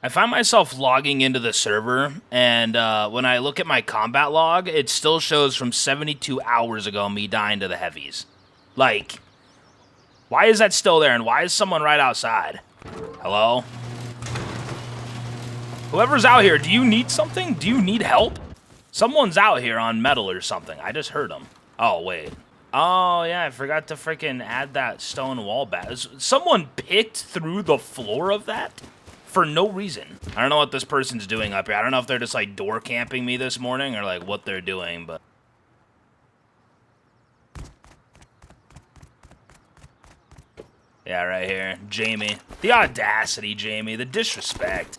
I find myself logging into the server, and when I look at my combat log, it still shows from 72 hours ago me dying to the heavies. Like, why is that still there, and why is someone right outside? Hello? Whoever's out here, do you need something? Do you need help? Someone's out here on metal or something. I just heard them. Oh, wait. Oh, yeah, I forgot to freaking add that stone wall back. Someone picked through the floor of that? For no reason. I don't know what this person's doing up here. I don't know if they're just like door camping me this morning or like what they're doing, but. Yeah, right here. Jamie. The audacity, Jamie. The disrespect.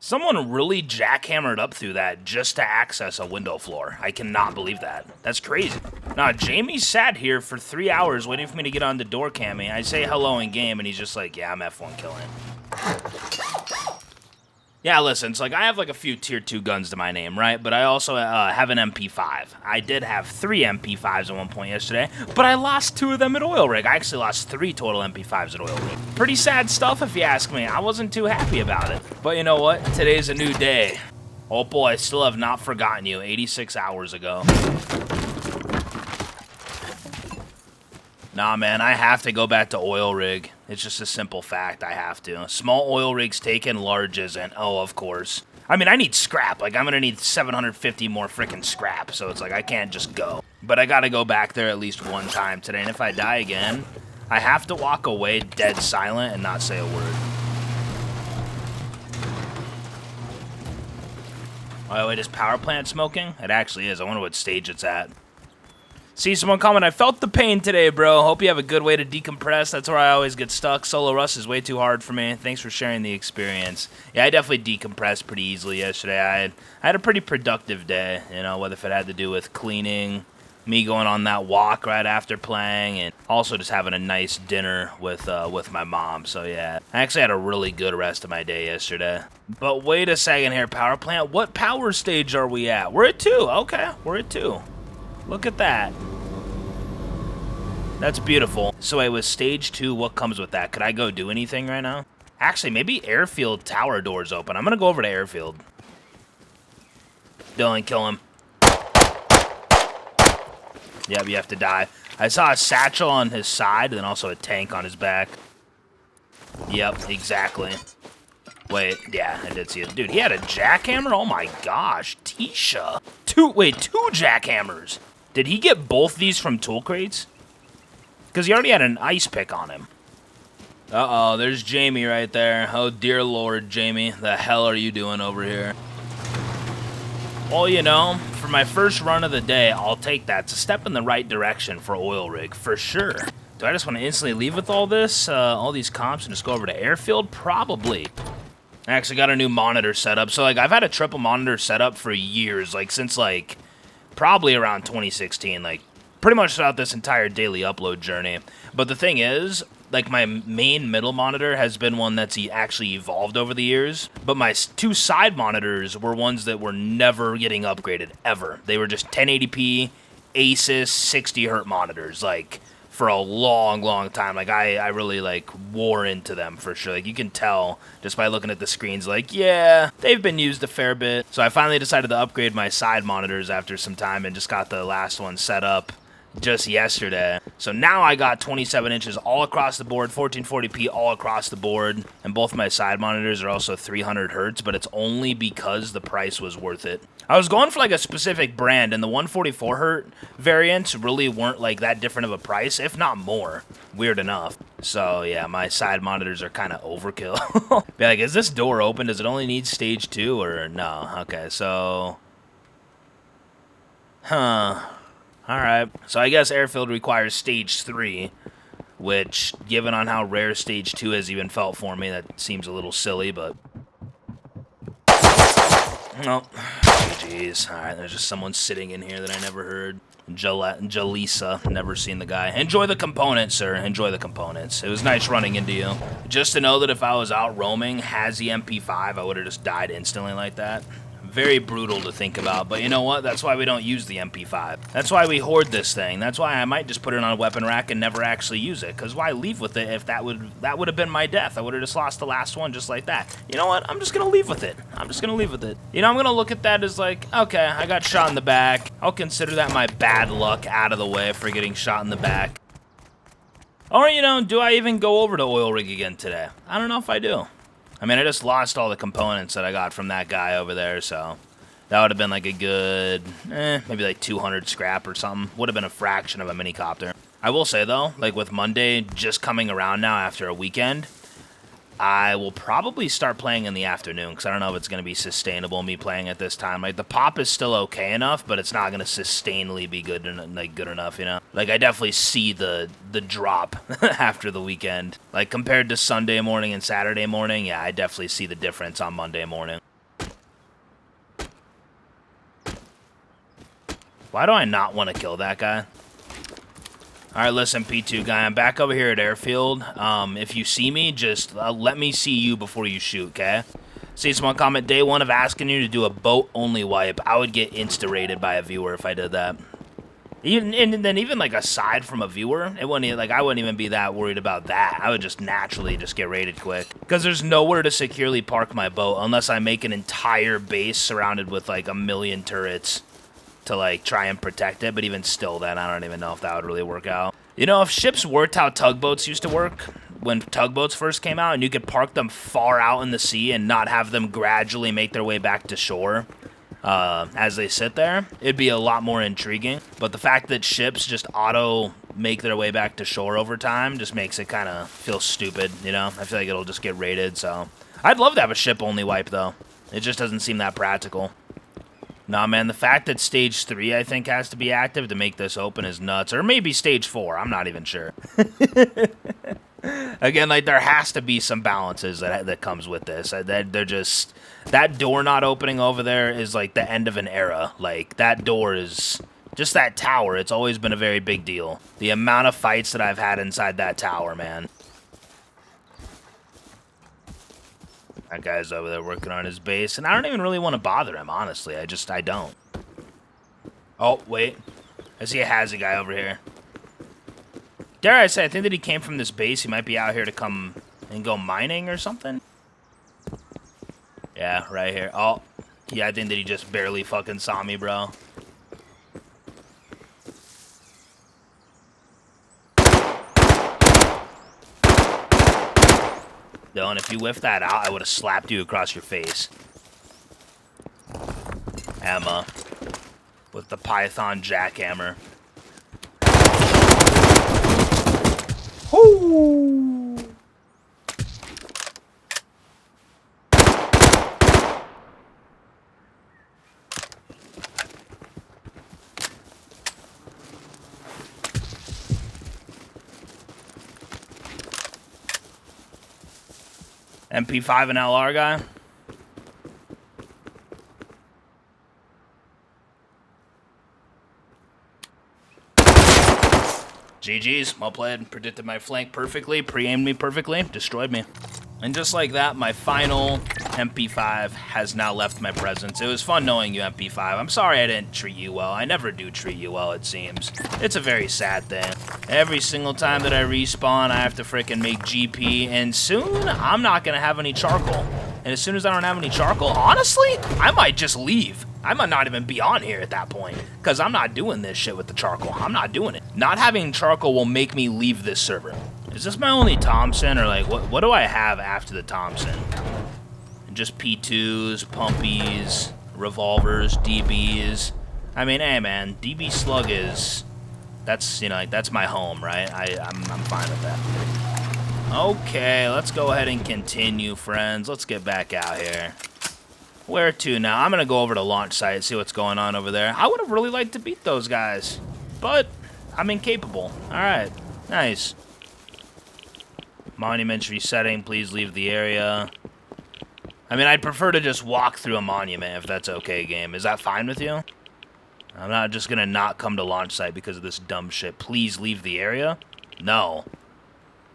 Someone really jackhammered up through that just to access a window floor. I cannot believe that. That's crazy. Nah, Jamie sat here for 3 hours waiting for me to get on the door camming. I say hello in game and he's just like, yeah, I'm F1 killing. Yeah, listen, it's like I have like a few tier 2 guns to my name, right? But I also have an MP5. I did have 3 MP5s at one point yesterday, but I lost 2 of them at Oil Rig. I actually lost 3 total MP5s at Oil Rig. Pretty sad stuff if you ask me. I wasn't too happy about it. But you know what? Today's a new day. Oh boy, I still have not forgotten you 86 hours ago. Nah, man, I have to go back to Oil Rig. It's just a simple fact. I have to. Small oil rigs taken, large isn't. Oh, of course. I mean, I need scrap. Like, I'm going to need 750 more freaking scrap. So it's like, I can't just go. But I got to go back there at least one time today. And if I die again, I have to walk away dead silent and not say a word. Oh, wait, is power plant smoking? It actually is. I wonder what stage it's at. See someone comment, I felt the pain today, bro. Hope you have a good way to decompress. That's where I always get stuck. Solo Rust is way too hard for me. Thanks for sharing the experience. Yeah, I definitely decompressed pretty easily yesterday. I had a pretty productive day, you know, whether if it had to do with cleaning, me going on that walk right after playing, and also just having a nice dinner with my mom. So yeah, I actually had a really good rest of my day yesterday. But wait a second here, power plant. What power stage are we at? We're at 2. Okay, we're at 2. Look at that. That's beautiful. So wait, with stage 2, what comes with that? Could I go do anything right now? Actually, maybe airfield tower doors open. I'm gonna go over to airfield. Dylan, kill him. Yep, you have to die. I saw a satchel on his side and then also a tank on his back. Yep, exactly. Wait, yeah, I did see it. Dude, he had a jackhammer? Oh my gosh, Tisha. 2 jackhammers. Did he get both these from tool crates? Because he already had an ice pick on him. Uh-oh, there's Jamie right there. Oh, dear Lord, Jamie. The hell are you doing over here? Well, you know, for my first run of the day, I'll take that. It's a step in the right direction for Oil Rig, for sure. Do I just want to instantly leave with all this, all these comps, and just go over to airfield? Probably. I actually got a new monitor setup. So, like, I've had a triple monitor setup for years, like, since, like, probably around 2016, like, pretty much throughout this entire daily upload journey. But the thing is, like, my main middle monitor has been one that's actually evolved over the years, but my 2 side monitors were ones that were never getting upgraded, ever. They were just 1080p, Asus, 60Hz monitors, like, for a long, long time. Like, I really, like, wore into them for sure. Like, you can tell just by looking at the screens, like, yeah, they've been used a fair bit. So I finally decided to upgrade my side monitors after some time and just got the last one set up just yesterday. So now I got 27 inches all across the board, 1440p all across the board, and both my side monitors are also 300 hertz, but it's only because the price was worth it. I was going for like a specific brand, and the 144 hertz variants really weren't like that different of a price, if not more. Weird enough. So yeah, my side monitors are kind of overkill. Be like, is this door open? Does it only need stage 2 or no? Okay, so alright, so I guess airfield requires stage 3, which, given on how rare stage 2 has even felt for me, that seems a little silly, but no. Jeez. Alright, there's just someone sitting in here that I never heard. Jalisa, never seen the guy. Enjoy the components, sir. Enjoy the components. It was nice running into you. Just to know that if I was out roaming, has the MP5, I would have just died instantly like that. Very brutal to think about, but you know what? That's why we don't use the MP5. That's why we hoard this thing. That's why I might just put it on a weapon rack and never actually use it. Because why leave with it if that would have been my death? I would have just lost the last one just like that. You know what? I'm just going to leave with it. I'm just going to leave with it. You know, I'm going to look at that as like, okay, I got shot in the back. I'll consider that my bad luck out of the way for getting shot in the back. Or, you know, do I even go over to oil rig again today? I don't know if I do. I mean, I just lost all the components that I got from that guy over there, so that would have been like a good, maybe like 200 scrap or something. Would have been a fraction of a minicopter. I will say, though, like with Monday just coming around now after a weekend, I will probably start playing in the afternoon because I don't know if it's going to be sustainable, me playing at this time. Like, the pop is still okay enough, but it's not going to sustainably be good enough, you know? Like, I definitely see the drop after the weekend. Like, compared to Sunday morning and Saturday morning, yeah, I definitely see the difference on Monday morning. Why do I not want to kill that guy? Alright, listen, P2 guy, I'm back over here at airfield. If you see me, just let me see you before you shoot, okay? See someone comment, day one of asking you to do a boat-only wipe. I would get insta-rated by a viewer if I did that. And then even, like, aside from a viewer, it wouldn't, like, I wouldn't even be that worried about that. I would just naturally just get rated quick. Because there's nowhere to securely park my boat unless I make an entire base surrounded with, like, 1,000,000 turrets to, like, try and protect it, but even still then, I don't even know if that would really work out. You know, if ships worked how tugboats used to work, when tugboats first came out, and you could park them far out in the sea and not have them gradually make their way back to shore as they sit there, it'd be a lot more intriguing. But the fact that ships just auto make their way back to shore over time just makes it kind of feel stupid, you know? I feel like it'll just get rated, so. I'd love to have a ship-only wipe, though. It just doesn't seem that practical. Nah, man, the fact that Stage 3, I think, has to be active to make this open is nuts. Or maybe Stage 4, I'm not even sure. Again, like, there has to be some balances that comes with this. They're just... That door not opening over there is, like, the end of an era. Like, that door is... Just that tower, it's always been a very big deal. The amount of fights that I've had inside that tower, man. That guy's over there working on his base, and I don't even really want to bother him, honestly. I don't. Oh, wait. I see a Hazzy guy over here. Dare I say, I think that he came from this base. He might be out here to come and go mining or something. Yeah, right here. Oh, yeah, I think that he just barely fucking saw me, bro. Dylan, if you whiffed that out, I would have slapped you across your face. Emma. With the Python jackhammer. Woo! MP5 and LR guy. GG's, well played. Predicted my flank perfectly, pre-aimed me perfectly, destroyed me. And just like that, my final MP5 has now left my presence. It was fun knowing you, MP5. I'm sorry I didn't treat you well. I never do treat you well, it seems. It's a very sad thing. Every single time that I respawn, I have to frickin' make GP, and soon, I'm not gonna have any charcoal. And as soon as I don't have any charcoal, honestly, I might just leave. I might not even be on here at that point, because I'm not doing this shit with the charcoal. I'm not doing it. Not having charcoal will make me leave this server. Is this my only Thompson, or like, what do I have after the Thompson? Just P2s, pumpies, revolvers, DBs. I mean, hey man, DB slug is, that's, you know, like, that's my home, right? I'm fine with that. Okay, let's go ahead and continue, friends. Let's get back out here. Where to now? I'm gonna go over to launch site, see what's going on over there. I would have really liked to beat those guys, but I'm incapable. All right, nice. Monuments resetting, please leave the area. I mean, I'd prefer to just walk through a monument if that's okay, game. Is that fine with you? I'm not just gonna not come to launch site because of this dumb shit. Please leave the area? No.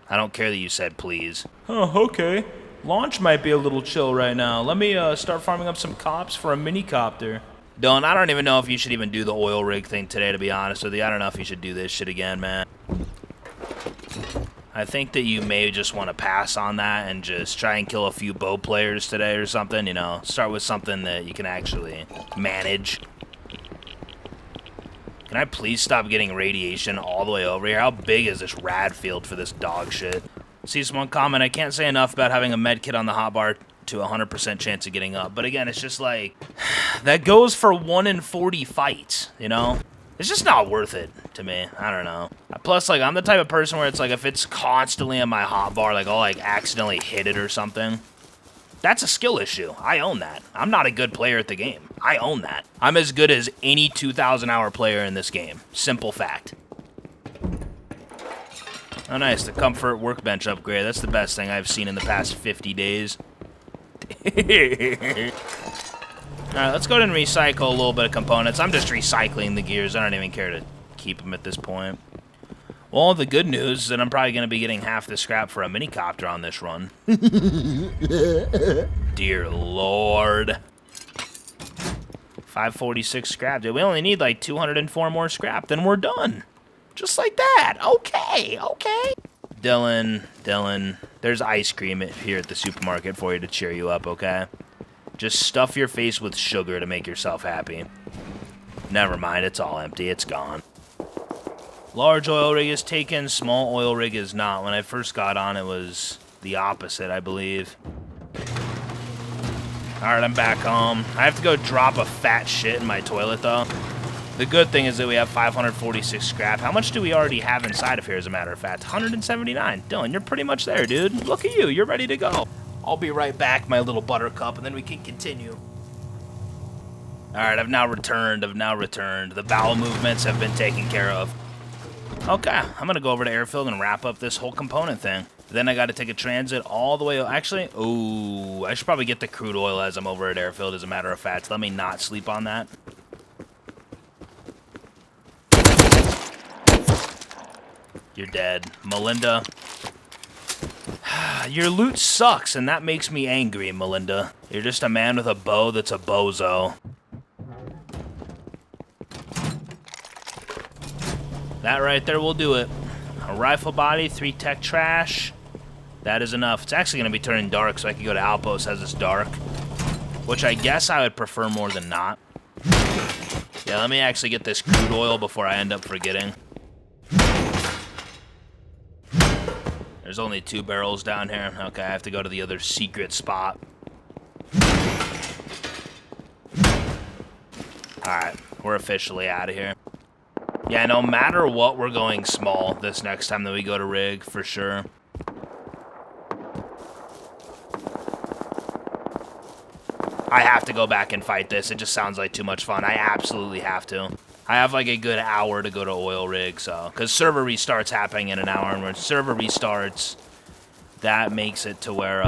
I don't care that you said please. Oh, okay. Launch might be a little chill right now. Let me start farming up some cops for a mini copter. Dylan, I don't even know if you should even do the oil rig thing today, to be honest with you. I don't know if you should do this shit again, man. I think that you may just want to pass on that and just try and kill a few bow players today or something, you know. Start with something that you can actually manage. Can I please stop getting radiation all the way over here? How big is this rad field for this dog shit? See someone comment, I can't say enough about having a med kit on the hotbar to 100% chance of getting up. But again, it's just like, that goes for 1 in 40 fights, you know? It's just not worth it to me. I don't know. Plus, like, I'm the type of person where it's like, if it's constantly in my hotbar, like, I'll, like, accidentally hit it or something. That's a skill issue. I own that. I'm not a good player at the game. I own that. I'm as good as any 2,000-hour player in this game. Simple fact. Oh, nice. The comfort workbench upgrade. That's the best thing I've seen in the past 50 days. Alright, let's go ahead and recycle a little bit of components. I'm just recycling the gears. I don't even care to keep them at this point. Well, the good news is that I'm probably going to be getting half the scrap for a minicopter on this run. Dear Lord. 546 scrap. Dude, we only need like 204 more scrap, then we're done. Just like that. Okay, okay. Dylan, there's ice cream here at the supermarket for you to cheer you up, okay? Just stuff your face with sugar to make yourself happy. Never mind, it's all empty. It's gone. Large oil rig is taken, small oil rig is not. When I first got on, it was the opposite, I believe. Alright, I'm back home. I have to go drop a fat shit in my toilet, though. The good thing is that we have 546 scrap. How much do we already have inside of here, as a matter of fact? 179. Dylan, you're pretty much there, dude. Look at you. You're ready to go. I'll be right back, my little buttercup, and then we can continue. Alright, I've now returned. The bowel movements have been taken care of. Okay, I'm going to go over to airfield and wrap up this whole component thing. Then I got to take a transit all the way... Actually, ooh, I should probably get the crude oil as I'm over at airfield, as a matter of fact. Let me not sleep on that. You're dead. Melinda. Your loot sucks, and that makes me angry, Melinda. You're just a man with a bow that's a bozo. That right there will do it. A rifle body, 3 tech trash. That is enough. It's actually going to be turning dark, so I can go to Outpost as it's dark. Which I guess I would prefer more than not. Yeah, let me actually get this crude oil before I end up forgetting. There's only 2 barrels down here. Okay, I have to go to the other secret spot. Alright, we're officially out of here. Yeah, no matter what, we're going small this next time that we go to rig, for sure. I have to go back and fight this. It just sounds like too much fun. I absolutely have to. I have like a good hour to go to oil rig, so... Because server restarts happening in an hour, and when server restarts, that makes it to where,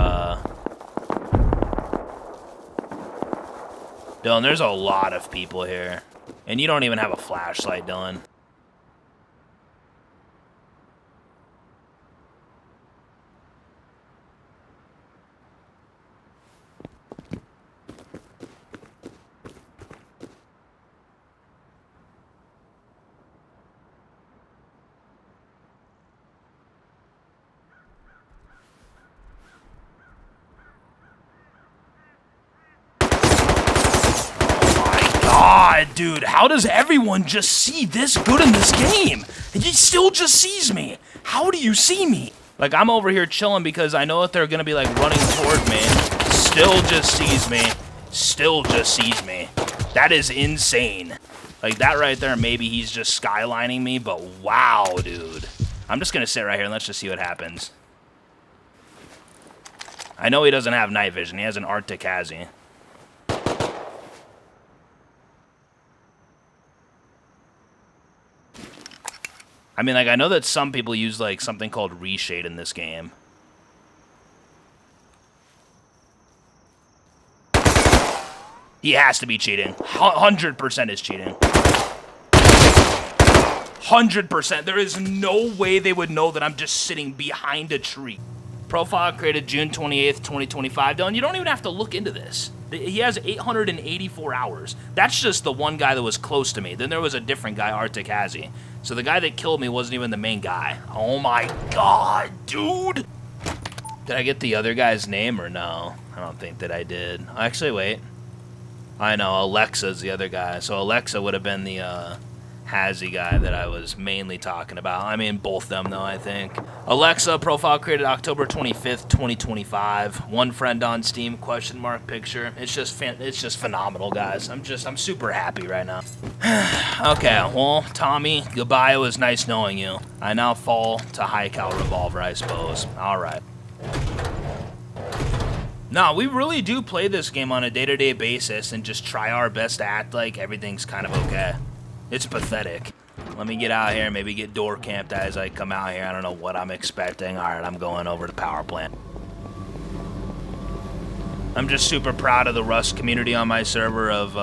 Dylan, there's a lot of people here. And you don't even have a flashlight, Dylan. Dude, how does everyone just see this good in this game? He still just sees me. How do you see me? Like, I'm over here chilling because I know that they're gonna be, like, running toward me. Still just sees me. Still just sees me. That is insane. Like, that right there, maybe he's just skylining me, but wow, dude. I'm just gonna sit right here and let's just see what happens. I know he doesn't have night vision. He has an Arctic Hazy. I mean, like, I know that some people use, like, something called reshade in this game. He has to be cheating. 100% is cheating. 100%. There is no way they would know that I'm just sitting behind a tree. Profile created June 28th, 2025. Dylan, you don't even have to look into this. He has 884 hours. That's just the one guy that was close to me. Then there was a different guy, Arctic Hazzy. So the guy that killed me wasn't even the main guy. Oh my god, dude! Did I get the other guy's name or no? I don't think that I did. Actually, wait. I know, Alexa's the other guy. So Alexa would have been the Hazzy guy that I was mainly talking about. I mean, both them though, I think. Alexa, profile created October 25th, 2025. One friend on Steam, question mark picture. It's just phenomenal, guys. I'm super happy right now. Okay, well, Tommy, goodbye. It was nice knowing you. I now fall to high cal revolver, I suppose. All right. No, we really do play this game on a day-to-day basis and just try our best to act like everything's kind of okay. It's pathetic. Let me get out here, maybe get door camped as I come out here. I don't know what I'm expecting. All right, I'm going over to power plant. I'm just super proud of the Rust community on my server of,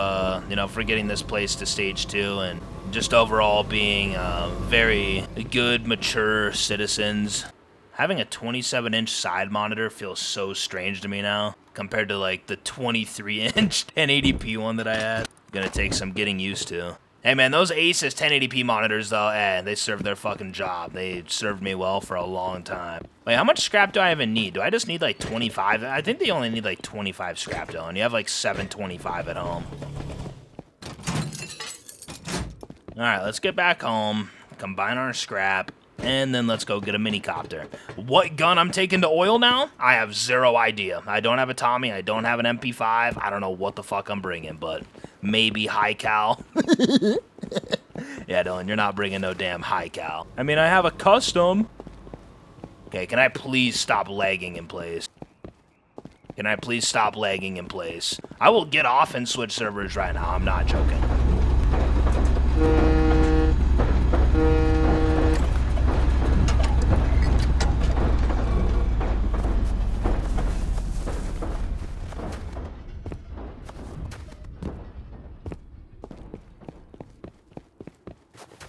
you know, for getting this place to stage 2 and just overall being very good, mature citizens. Having a 27-inch side monitor feels so strange to me now compared to like the 23-inch 1080p one that I had. Gonna take some getting used to. Hey man, those Asus 1080p monitors though, they served their fucking job. They served me well for a long time. Wait, how much scrap do I even need? Do I just need like 25? I think they only need like 25 scrap though, and you have like 725 at home. Alright, let's get back home, combine our scrap, and then let's go get a minicopter. What gun I'm taking to oil now? I have zero idea. I don't have a Tommy. I don't have an MP5. I don't know what the fuck I'm bringing, but maybe high cal. Yeah, Dylan, you're not bringing no damn high cal. I mean, I have a custom. Okay, can I please stop lagging in place? Can I please stop lagging in place? I will get off and switch servers right now. I'm not joking.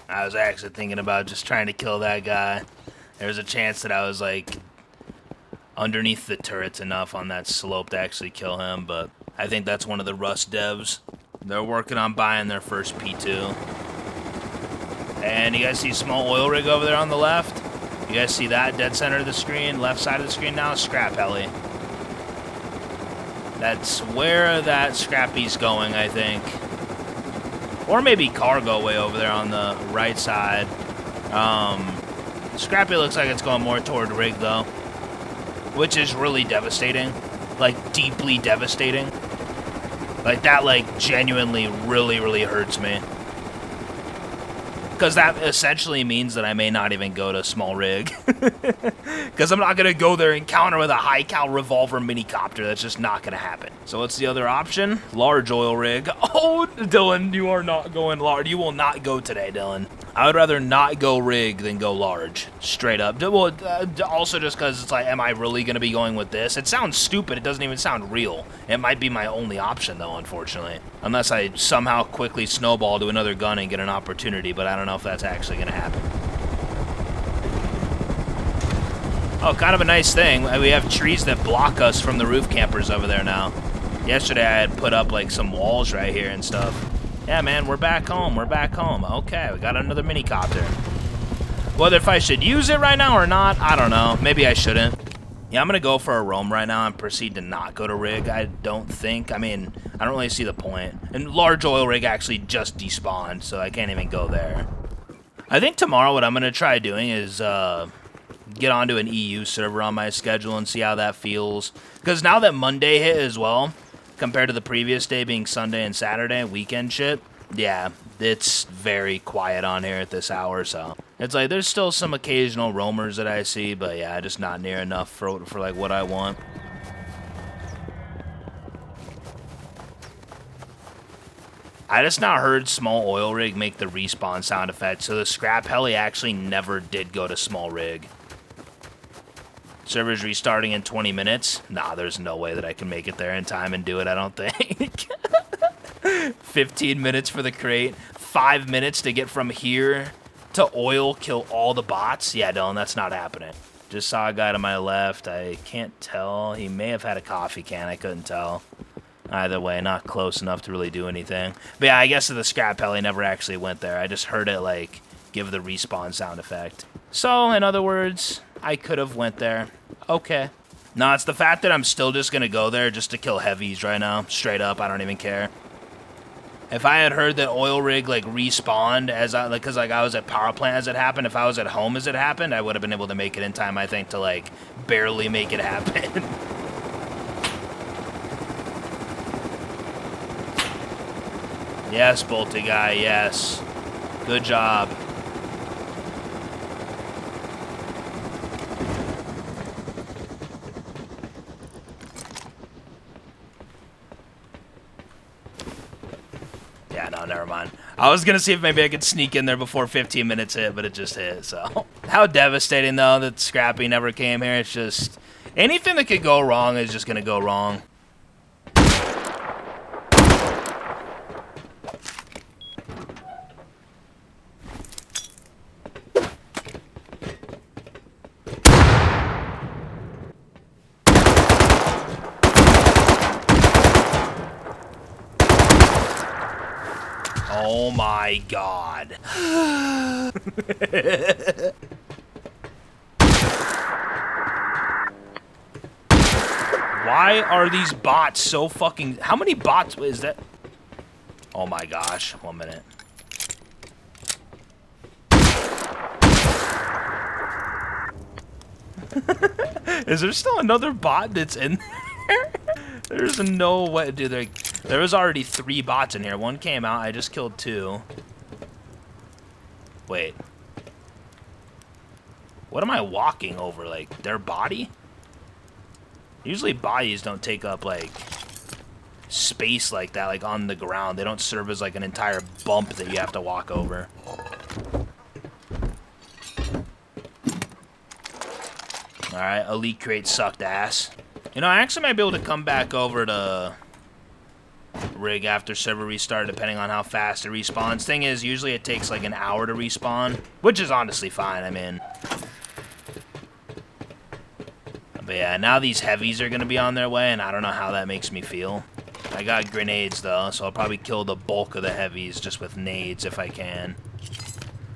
I was actually thinking about just trying to kill that guy. There was a chance that I was like underneath the turrets enough on that slope to actually kill him, but I think that's one of the Rust devs. They're working on buying their first P2. And you guys see small oil rig over there on the left? You guys see that? Dead center of the screen, left side of the screen now, scrap heli. That's where that scrappy's going, I think. Or maybe cargo way over there on the right side. Scrappy looks like it's going more toward rig though, which is really devastating, like deeply devastating. Like that, like genuinely, really hurts me. Because that essentially means that I may not even go to small rig. Because I'm not going to go there and counter with a high cal revolver minicopter. That's just not going to happen. So what's the other option? Large oil rig. Oh, Dylan, you are not going large. You will not go today, Dylan. I would rather not go rig than go large. Straight up. Well, also just because it's like, am I really going to be going with this? It sounds stupid. It doesn't even sound real. It might be my only option, though, unfortunately. Unless I somehow quickly snowball to another gun and get an opportunity, but I don't know if that's actually going to happen. Oh, kind of a nice thing. We have trees that block us from the roof campers over there now. Yesterday, I had put up, like, some walls right here and stuff. Yeah, man, we're back home. We're back home. Okay, we got another minicopter. Whether if I should use it right now or not, I don't know. Maybe I shouldn't. Yeah, I'm going to go for a roam right now and proceed to not go to rig, I don't think. I mean, I don't really see the point. And large oil rig actually just despawned, so I can't even go there. I think tomorrow what I'm going to try doing is get onto an EU server on my schedule and see how that feels. Because now that Monday hit as well, compared to the previous day being Sunday and Saturday, weekend shit, yeah, it's very quiet on here at this hour, so it's like there's still some occasional roamers that I see, but yeah, just not near enough for like what I want. I just now heard small oil rig make the respawn sound effect, so the scrap heli actually never did go to small rig. Server's restarting in 20 minutes. Nah, there's no way that I can make it there in time and do it, I don't think. 15 minutes for the crate. 5 minutes to get from here to oil, kill all the bots. Yeah, Dylan, that's not happening. Just saw a guy to my left. I can't tell. He may have had a coffee can. I couldn't tell. Either way, not close enough to really do anything. But yeah, I guess the scrap heli never actually went there. I just heard it, like, give the respawn sound effect. So, in other words, I could have went there. Okay. No, it's the fact that I'm still just going to go there just to kill heavies right now. Straight up, I don't even care. If I had heard that oil rig, like, respawned as I, like, because, like, I was at power plant as it happened, if I was at home as it happened, I would have been able to make it in time, I think, to, like, barely make it happen. Yes, Bolty guy, yes. Good job. Yeah, no, never mind. I was gonna see if maybe I could sneak in there before 15 minutes hit, but it just hit, so. How devastating, though, that Scrappy never came here. It's just, anything that could go wrong is just gonna go wrong. Oh my god. Why are these bots so fucking... How many bots is that? Oh my gosh. 1 minute. Is there still another bot that's in there? There's no way, dude. There was already 3 bots in here. One came out. I just killed 2. Wait. What am I walking over? Like, their body? Usually bodies don't take up, like, space like that, like, on the ground. They don't serve as, like, an entire bump that you have to walk over. Alright, Elite Crate sucked ass. You know, I actually might be able to come back over to rig after server restart, depending on how fast it respawns. Thing is, usually it takes like an hour to respawn, which is honestly fine, I mean. But yeah, now these heavies are going to be on their way, and I don't know how that makes me feel. I got grenades, though, so I'll probably kill the bulk of the heavies just with nades if I can.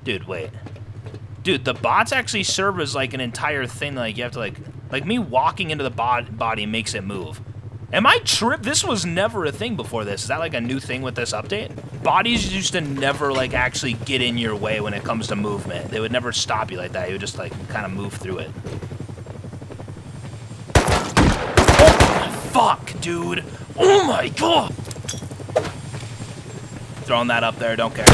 Dude, wait. Dude, the bots actually serve as, like, an entire thing. Like, you have to, like me walking into the body makes it move. Am I tripped? This was never a thing before this. Is that, like, a new thing with this update? Bodies used to never, like, actually get in your way when it comes to movement. They would never stop you like that. You would just, like, kind of move through it. Oh, fuck, dude. Oh, my God. Throwing that up there. Don't care.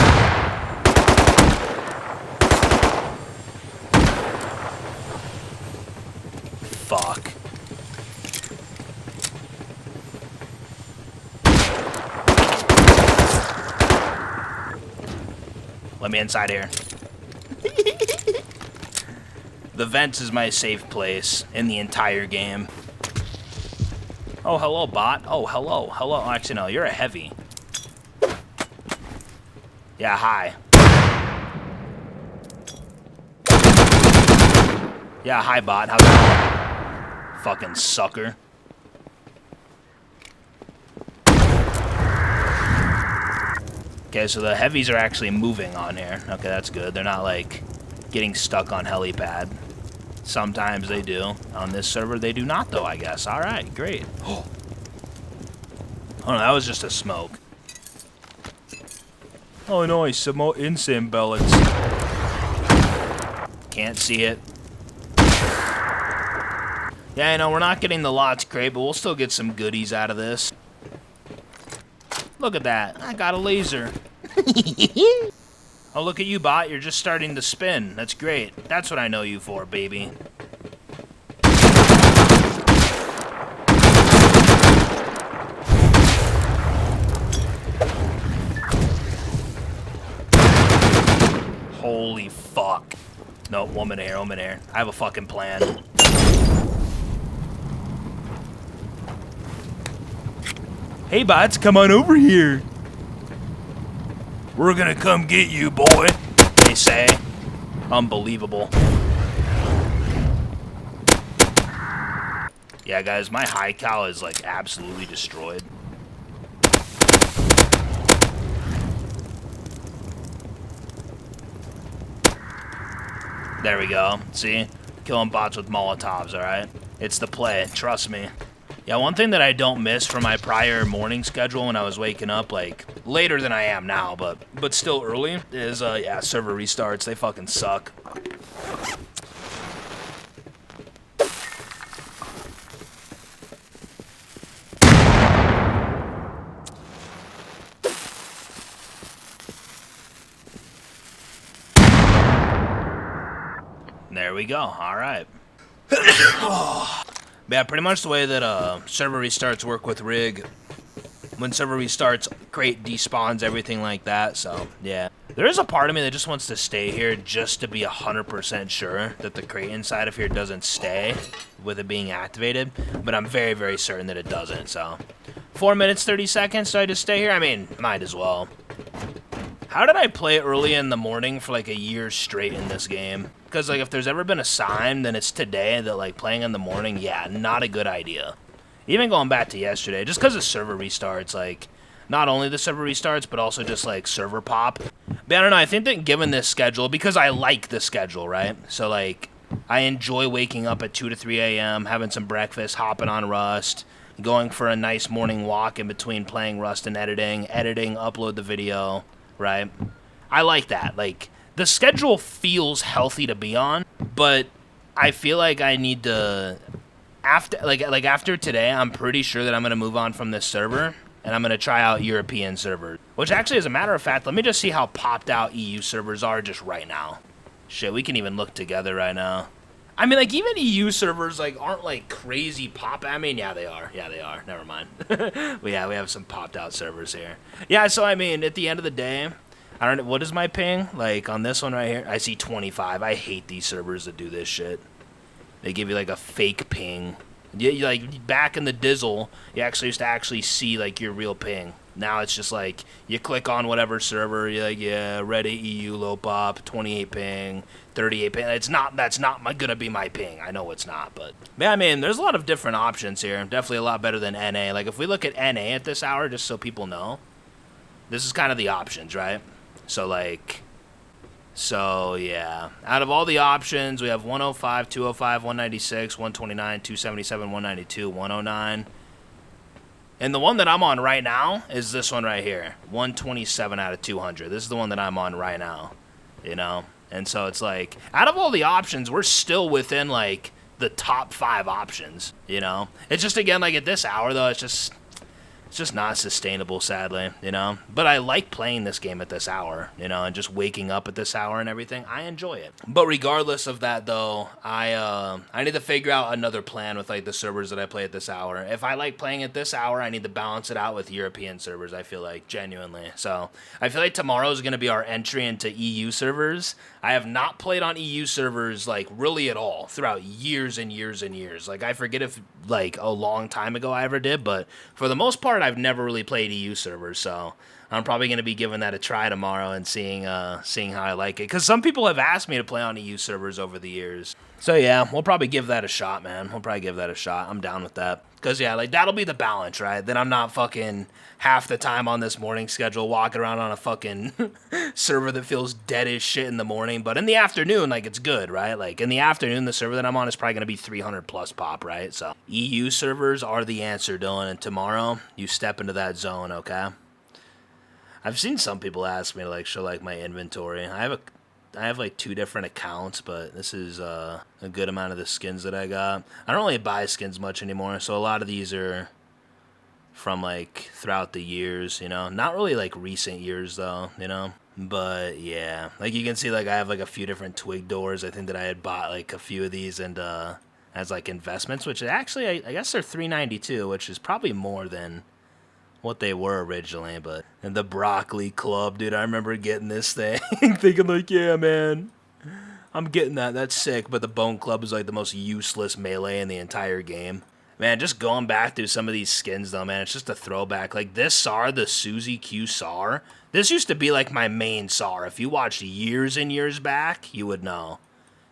Fuck. Let me inside here. The vents is my safe place in the entire game. Oh, hello, bot. Oh, hello. Hello. Actually, no, you're a heavy. Yeah, hi. Yeah, hi, bot. How's it going? Fucking sucker. Okay, so the heavies are actually moving on here. Okay, that's good. They're not, like, getting stuck on helipad. Sometimes they do. On this server, they do not, though, I guess. Alright, great. Oh, no, that was just a smoke. Oh, no, I smoke incense bullets. Can't see it. Yeah, I know, we're not getting the lots crate, but we'll still get some goodies out of this. Look at that. I got a laser. Oh, look at you, bot. You're just starting to spin. That's great. That's what I know you for, baby. Holy fuck. No, woman here, woman here. I have a fucking plan. Hey, bots, come on over here. We're gonna come get you, boy, they say. Unbelievable. Yeah, guys, my high cal is, like, absolutely destroyed. There we go. See? Killing bots with Molotovs, alright? It's the play, trust me. Yeah, one thing that I don't miss from my prior morning schedule when I was waking up, like, later than I am now, but still early, is, yeah, server restarts. They fucking suck. There we go. Alright. Yeah, pretty much the way that server restarts work with Rig. When server restarts, crate despawns, everything like that, so, yeah. There is a part of me that just wants to stay here just to be 100% sure that the crate inside of here doesn't stay with it being activated, but I'm very, very certain that it doesn't, so. 4 minutes, 30 seconds, so I just stay here? I mean, might as well. How did I play early in the morning for like a year straight in this game? Because like if there's ever been a sign, then it's today that like playing in the morning, yeah, not a good idea. Even going back to yesterday, just because of server restarts, like not only the server restarts, but also just like server pop. But I don't know, I think that given this schedule, because I like the schedule, right? So like I enjoy waking up at 2 to 3 a.m., having some breakfast, hopping on Rust, going for a nice morning walk in between playing Rust and editing, upload the video. Right? I like that. Like, the schedule feels healthy to be on, but I feel like I need to, after today, I'm pretty sure that I'm going to move on from this server, and I'm going to try out European servers. Which actually, as a matter of fact, let me just see how popped out EU servers are just right now. Shit, we can even look together right now. I mean, like, even EU servers, like, aren't, like, crazy pop. I mean, yeah, they are. Yeah, they are. Never mind. We have some popped-out servers here. Yeah, so, I mean, at the end of the day, I don't know. What is my ping? Like, on this one right here, I see 25. I hate these servers that do this shit. They give you, like, a fake ping. You, like, back in the Dizzle, you actually used to actually see, like, your real ping. Now it's just, like, you click on whatever server, you're like, yeah, Reddit, EU, low pop, 28 ping, 38 ping. That's not gonna be my ping. I know it's not, but yeah, I mean, there's a lot of different options here. Definitely a lot better than NA. Like, if we look at NA at this hour, just so people know, this is kind of the options, right? So, like, yeah. Out of all the options, we have 105, 205, 196, 129, 277, 192, 109. And the one that I'm on right now is this one right here. 127 out of 200. This is the one that I'm on right now, you know? And so it's like, out of all the options, we're still within, like, the top 5 options, you know? It's just, again, like, at this hour, though, it's just not sustainable, sadly, you know? But I like playing this game at this hour, you know, and just waking up at this hour and everything. I enjoy it. But regardless of that, though, I need to figure out another plan with, like, the servers that I play at this hour. If I like playing at this hour, I need to balance it out with European servers, I feel like, genuinely. So I feel like tomorrow is going to be our entry into EU servers. I have not played on EU servers, like, really at all throughout years and years and years. Like, I forget if, like, a long time ago I ever did, but for the most part, I've never really played EU servers, so I'm probably going to be giving that a try tomorrow and seeing how I like it. Because some people have asked me to play on EU servers over the years. So, yeah, we'll probably give that a shot, man. We'll probably give that a shot. I'm down with that. Because, yeah, like, that'll be the balance, right? Then I'm not fucking half the time on this morning schedule walking around on a fucking server that feels dead as shit in the morning. But in the afternoon, like, it's good, right? Like, in the afternoon, the server that I'm on is probably going to be 300 plus pop, right? So, EU servers are the answer, Dylan. And tomorrow, you step into that zone, okay? I've seen some people ask me to, like, show, like, my inventory. I have like 2 different accounts, but this is a good amount of the skins that I got. I don't really buy skins much anymore, so a lot of these are from like throughout the years, you know. Not really like recent years though, you know. But yeah, like you can see, like I have like a few different twig doors. I think that I had bought like a few of these and as like investments, which actually I guess they're $3.92, which is probably more than what they were originally. But and the broccoli club, dude, I remember getting this thing thinking like, yeah, man, I'm getting that. That's sick. But the bone club is like the most useless melee in the entire game. Man, just going back through some of these skins though, man, it's just a throwback. Like this SAR, the Suzy Q SAR, this used to be like my main SAR. If you watched years and years back, you would know.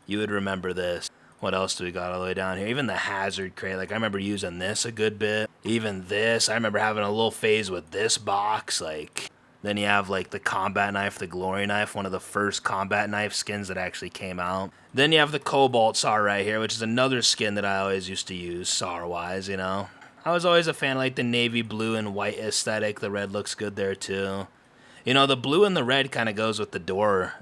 You would remember this. What else do we got all the way down here? Even the hazard crate. Like, I remember using this a good bit. Even this. I remember having a little phase with this box. Like, then you have, like, the combat knife, the glory knife. One of the first combat knife skins that actually came out. Then you have the cobalt SAR right here, which is another skin that I always used to use, SAR-wise, you know. I was always a fan of, like, the navy blue and white aesthetic. The red looks good there, too. You know, the blue and the red kind of goes with the door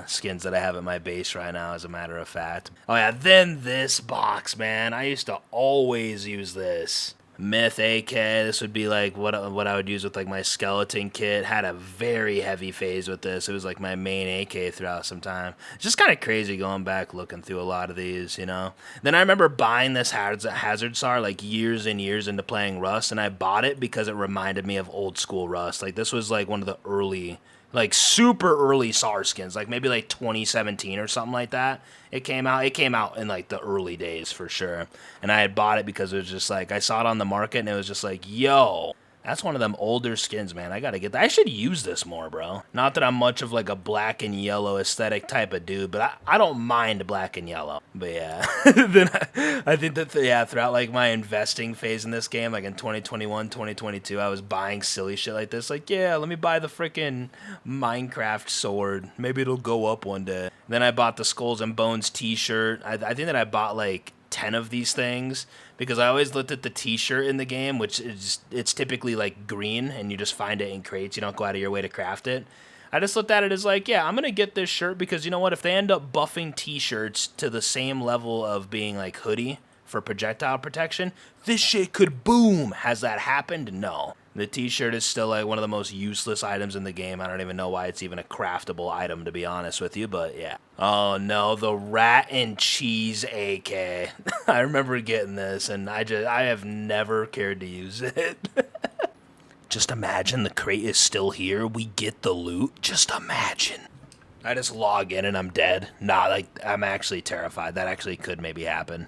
skins that I have at my base right now, as a matter of fact. Oh, yeah, then this box, man. I used to always use this. Myth AK, this would be like what I would use with like my skeleton kit. Had a very heavy phase with this. It was like my main AK throughout some time. It's just kind of crazy going back looking through a lot of these, you know. Then I remember buying this hazard SAR like years and years into playing Rust, and I bought it because it reminded me of old school Rust. Like this was like one of the early, like super early SAR skins, like maybe like 2017 or something like that. It came out in like the early days for sure. And I had bought it because it was just like, I saw it on the market and it was just like, yo, that's one of them older skins, man. I gotta get that. I should use this more, bro. Not that I'm much of like a black and yellow aesthetic type of dude, but I don't mind black and yellow. But yeah, then I think that, yeah, throughout like my investing phase in this game, like in 2021, 2022, I was buying silly shit like this. Like, yeah, let me buy the freaking Minecraft sword. Maybe it'll go up one day. Then I bought the Skulls and Bones t-shirt. I think that I bought like 10 of these things because I always looked at the t-shirt in the game, which is, it's typically like green and you just find it in crates. You don't go out of your way to craft it. I just looked at it as like, yeah, I'm going to get this shirt because you know what? If they end up buffing t-shirts to the same level of being like hoodie for projectile protection, this shit could boom. Has that happened? No. The t-shirt is still like one of the most useless items in the game. I don't even know why it's even a craftable item, to be honest with you, but yeah. Oh no, the rat and cheese AK. I remember getting this, and I have never cared to use it. Just imagine the crate is still here. We get the loot. Just imagine. I just log in and I'm dead. Nah, like, I'm actually terrified. That actually could maybe happen.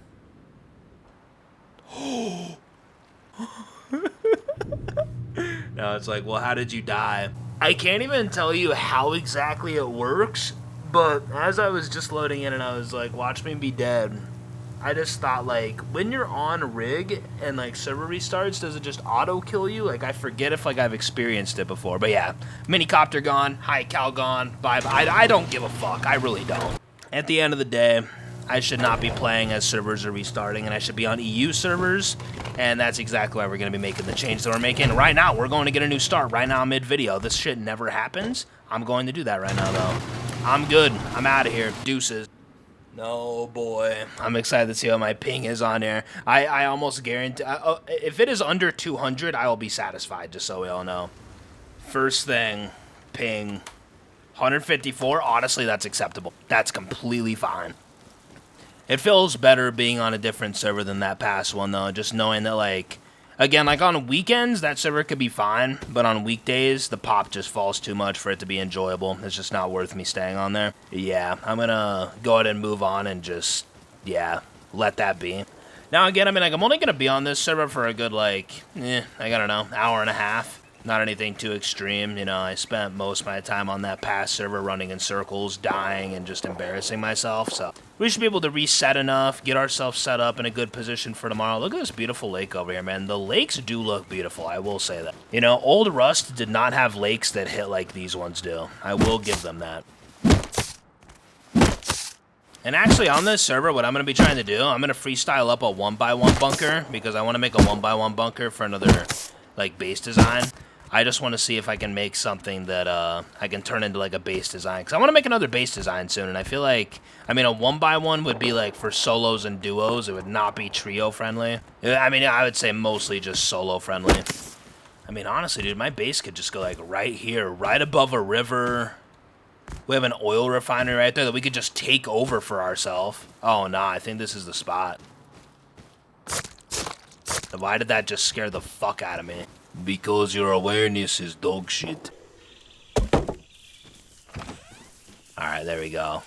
No, it's like, well, how did you die? I can't even tell you how exactly it works, but as I was just loading in and I was like, watch me be dead, I just thought, like, when you're on rig and, like, server restarts, does it just auto-kill you? Like, I forget if, like, I've experienced it before. But, yeah, minicopter gone, high cal gone, bye-bye. I don't give a fuck. I really don't. At the end of the day, I should not be playing as servers are restarting, and I should be on EU servers, and that's exactly why we're going to be making the change that we're making. Right now, we're going to get a new start right now mid-video. This shit never happens. I'm going to do that right now, though. I'm good. I'm out of here. Deuces. No, boy. I'm excited to see how my ping is on here. I almost guarantee... if it is under 200, I will be satisfied, just so we all know. First thing, ping. 154, honestly, that's acceptable. That's completely fine. It feels better being on a different server than that past one, though. Just knowing that, like... Again, like on weekends, that server could be fine, but on weekdays, the pop just falls too much for it to be enjoyable. It's just not worth me staying on there. Yeah, I'm gonna go ahead and move on and just, yeah, let that be. Now, again, I mean, like, I'm only gonna be on this server for a good, like, I don't know, hour and a half. Not anything too extreme, you know. I spent most of my time on that past server running in circles, dying, and just embarrassing myself, so we should be able to reset enough, get ourselves set up in a good position for tomorrow. Look at this beautiful lake over here, man. The lakes do look beautiful, I will say that. You know, old Rust did not have lakes that hit like these ones do. I will give them that. And actually, on this server, what I'm going to be trying to do, I'm going to freestyle up a 1x1 bunker, because I want to make a 1x1 bunker for another, like, base design. I just want to see if I can make something that I can turn into like a base design. Because I want to make another base design soon. And I feel like, I mean, a 1x1 would be like for solos and duos. It would not be trio friendly. I mean, I would say mostly just solo friendly. I mean, honestly, dude, my base could just go like right here, right above a river. We have an oil refinery right there that we could just take over for ourselves. Oh, nah, I think this is the spot. Why did that just scare the fuck out of me? Because your awareness is dog shit. Alright, there we go.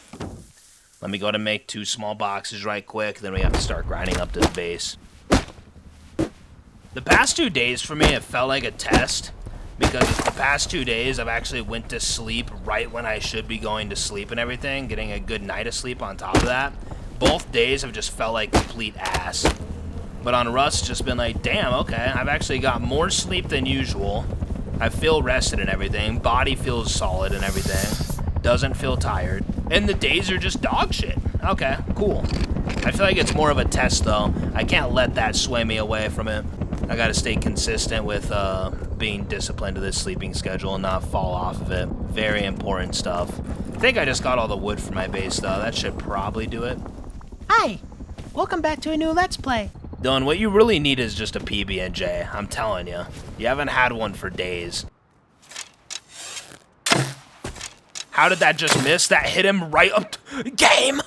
Let me go to make 2 small boxes right quick, then we have to start grinding up this base. The past 2 days for me, it felt like a test. Because the past 2 days, I've actually went to sleep right when I should be going to sleep and everything. Getting a good night of sleep on top of that. both days have just felt like complete ass. But on Rust, it's just been like, damn, okay, I've actually got more sleep than usual. I feel rested and everything. Body feels solid and everything. Doesn't feel tired. And the days are just dog shit. Okay, cool. I feel like it's more of a test, though. I can't let that sway me away from it. I gotta stay consistent with being disciplined to this sleeping schedule and not fall off of it. Very important stuff. I think I just got all the wood for my base, though. That should probably do it. Hi, welcome back to a new Let's Play. Dylan, what you really need is just a PB&J. I'm telling you. You haven't had one for days. How did that just miss? That hit him right up. Game!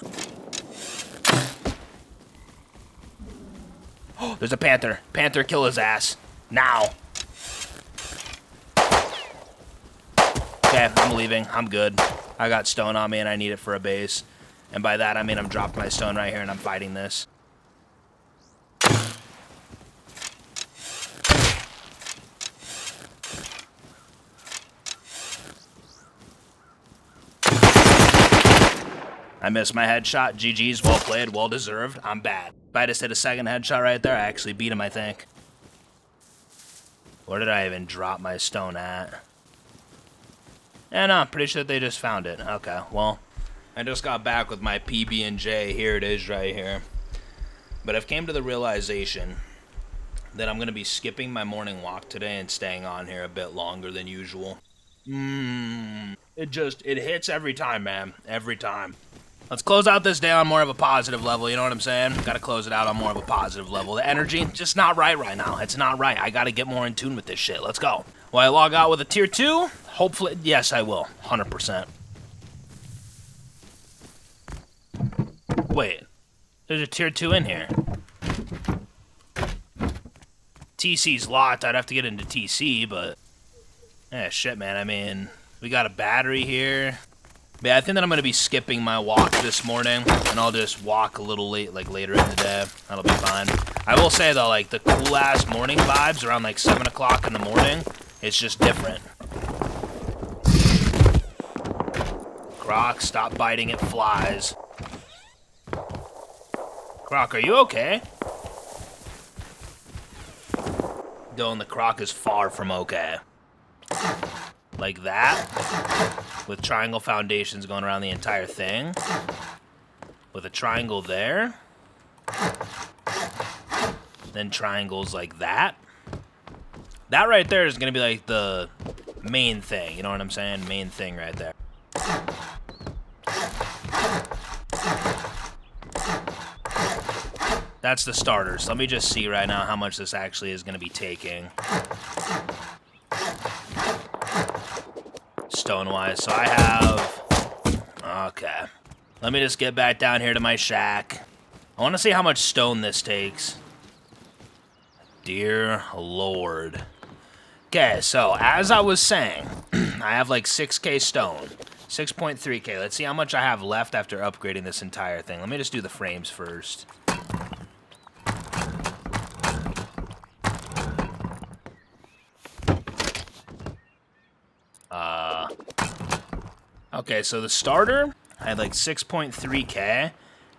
Oh, there's a panther. Panther, kill his ass. Now. Okay, I'm leaving. I'm good. I got stone on me and I need it for a base. And by that, I mean I'm dropping my stone right here and I'm fighting this. I missed my headshot. GG's, well played, well deserved. I'm bad. If I just hit a second headshot right there, I actually beat him, I think. Where did I even drop my stone at? Yeah, no, I'm pretty sure they just found it. Okay, well, I just got back with my PB&J. Here it is right here. But I've came to the realization that I'm going to be skipping my morning walk today and staying on here a bit longer than usual. It hits every time, man. Every time. Let's close out this day on more of a positive level, you know what I'm saying? Gotta close it out on more of a positive level. The energy, just not right now. It's not right. I gotta get more in tune with this shit. Let's go. Will I log out with a tier 2? Hopefully, yes, I will. 100%. Wait. There's a tier 2 in here. TC's locked. I'd have to get into TC, but... eh, shit, man. I mean, we got a battery here. But yeah, I think that I'm going to be skipping my walk this morning, and I'll just walk a little late, like later in the day. That'll be fine. I will say, though, like, the cool-ass morning vibes around, like, 7 o'clock in the morning, it's just different. Croc, stop biting at flies. Croc, are you okay? Dylan, the Croc is far from okay. Like that, with triangle foundations going around the entire thing, with a triangle there, then triangles like that. That right there is going to be like the main thing, you know what I'm saying? Main thing right there. That's the starters. Let me just see right now how much this actually is going to be taking. Stone-wise, so I have... okay. Let me just get back down here to my shack. I want to see how much stone this takes. Dear Lord. Okay, so as I was saying, I have like 6k stone. 6.3k. Let's see how much I have left after upgrading this entire thing. Let me just do the frames first. Okay, so the starter, I had like 6.3k.